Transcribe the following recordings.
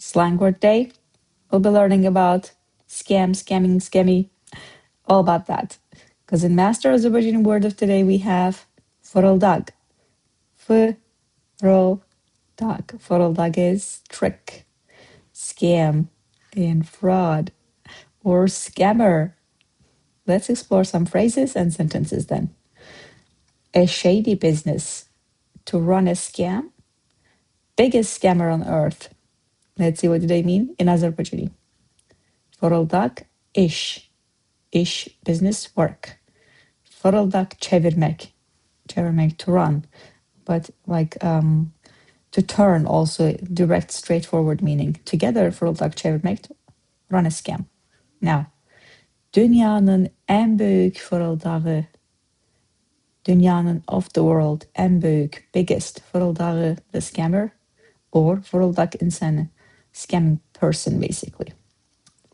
Slang word day. We'll be learning about scam, scamming, scammy, all about that. Because in Master Azerbaijani word of today, we have fırıldaq. Fırıldaq. Fırıldaq is trick, scam, and fraud, or scammer. Let's explore some phrases and sentences then. A shady business. To run a scam. Biggest scammer on earth. Let's see what do they mean in Azerbaijani. Fırıldaq, iş. İş, business, work. Fırıldaq, çevirmek. Çevirmek, to run. But like to turn also, direct, straightforward meaning. Together, fırıldaq, çevirmek, run a scam. Now, dünyanın en büyük fırıldağı. Dünyanın of the world, en büyük, biggest, fırıldağı, the scammer, or fırıldaq insanı, scamming person basically.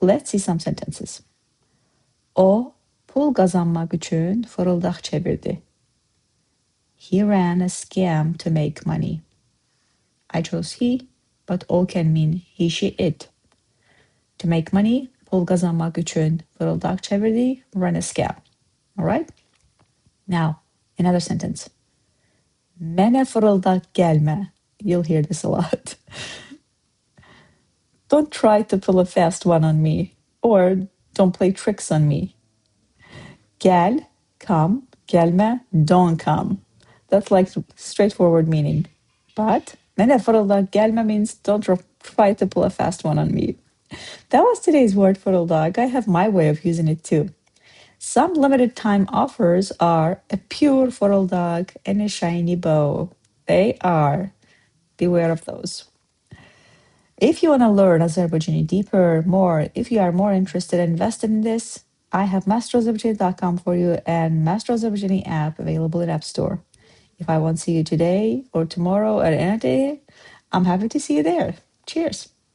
Let's see some sentences. O, pul kazanmak üçün fırıldaq çevirdi. He ran a scam to make money. I chose he, but o can mean he, she, it. To make money, pul kazanmak üçün fırıldaq çevirdi, run a scam. All right? Now, another sentence. Mənə fırıldaq gəlmə. You'll hear this a lot. Don't try to pull a fast one on me, or don't play tricks on me. Gel, come, gelme, don't come. That's like straightforward meaning. But Mənə fırıldaq gəlmə means don't try to pull a fast one on me. That was today's word, fırıldaq. I have my way of using it too. Some limited time offers are a pure fırıldaq and a shiny bow. They are. Beware of those. If you want to learn Azerbaijani deeper, more, if you are more interested and invested in this, I have masterazerbaijani.com for you and Master Azerbaijani app available in App Store. If I won't see you today or tomorrow or any day, I'm happy to see you there. Cheers.